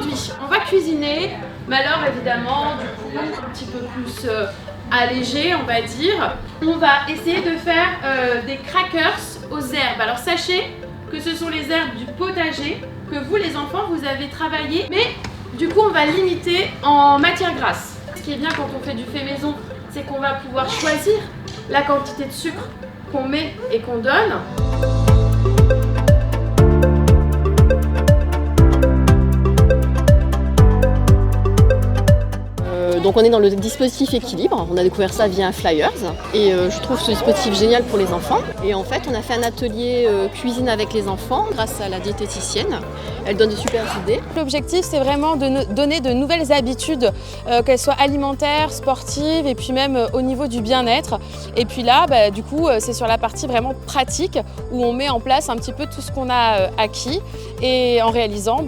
aujourd'hui, on va cuisiner, mais alors évidemment, du coup, un petit peu plus allégé, on va dire. On va essayer de faire des crackers aux herbes. Alors sachez que ce sont les herbes du potager que vous, les enfants, vous avez travaillé, mais du coup, on va limiter en matière grasse. Ce qui est bien quand on fait du fait maison, c'est qu'on va pouvoir choisir la quantité de sucre qu'on met et qu'on donne. Donc on est dans le dispositif équilibre, on a découvert ça via un flyers et je trouve ce dispositif génial pour les enfants. Et en fait on a fait un atelier cuisine avec les enfants grâce à la diététicienne, elle donne de super idées. L'objectif c'est vraiment de donner de nouvelles habitudes, qu'elles soient alimentaires, sportives et puis même au niveau du bien-être. Et puis là du coup c'est sur la partie vraiment pratique où on met en place un petit peu tout ce qu'on a acquis et en réalisant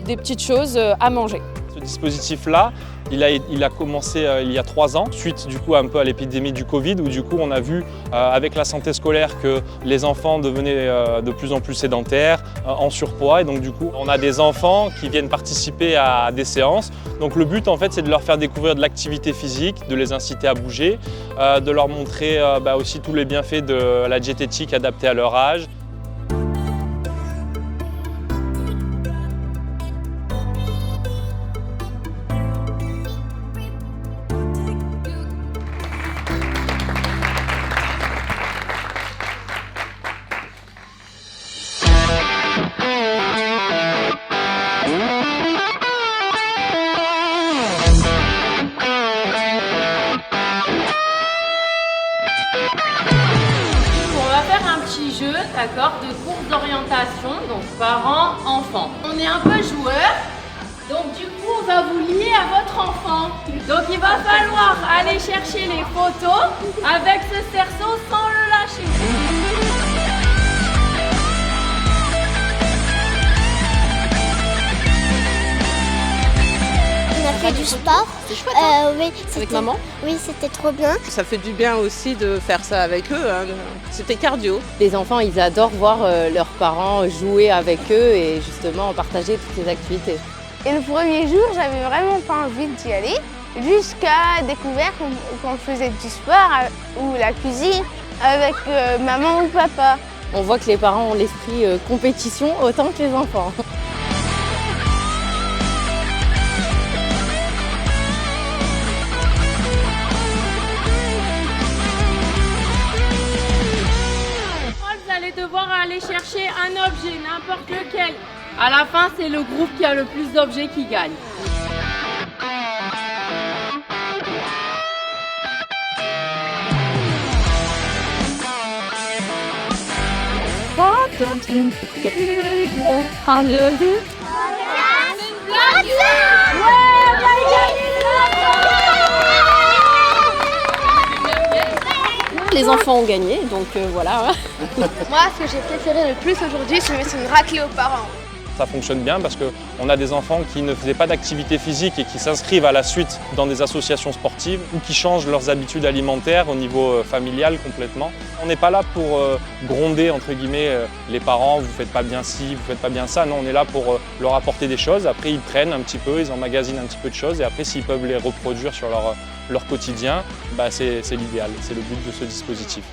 des petites choses à manger. Ce dispositif-là, il a commencé il y a 3 ans, suite du coup un peu à l'épidémie du Covid, où du coup on a vu avec la santé scolaire que les enfants devenaient de plus en plus sédentaires, en surpoids, et donc du coup on a des enfants qui viennent participer à des séances. Donc le but en fait c'est de leur faire découvrir de l'activité physique, de les inciter à bouger, de leur montrer aussi tous les bienfaits de la diététique adaptée à leur âge. D'accord, de course d'orientation, donc parents-enfants. On est un peu joueurs, donc du coup on va vous lier à votre enfant. Donc il va falloir aller chercher les photos avec ce cerceau sans le lâcher. On a fait du sport. C'est chouette, hein Oui, avec maman. Oui, c'était trop bien. Ça fait du bien aussi de faire ça avec eux, hein. C'était cardio. Les enfants ils adorent voir leurs parents jouer avec eux et justement partager toutes les activités. Et le premier jour, j'avais vraiment pas envie d'y aller, jusqu'à découvrir qu'on faisait du sport ou la cuisine avec maman ou papa. On voit que les parents ont l'esprit compétition autant que les enfants. Vous allez devoir aller chercher un objet, n'importe lequel. À la fin, c'est le groupe qui a le plus d'objets qui gagne. Les enfants ont gagné, donc voilà. Moi, ce que j'ai préféré le plus aujourd'hui, c'est mettre une raclée aux parents. Ça fonctionne bien parce qu'on a des enfants qui ne faisaient pas d'activité physique et qui s'inscrivent à la suite dans des associations sportives ou qui changent leurs habitudes alimentaires au niveau familial complètement. On n'est pas là pour gronder entre guillemets les parents, vous faites pas bien ci, vous faites pas bien ça. Non, on est là pour leur apporter des choses. Après ils prennent un petit peu, ils emmagasinent un petit peu de choses et après s'ils peuvent les reproduire sur leur quotidien, c'est l'idéal, c'est le but de ce dispositif.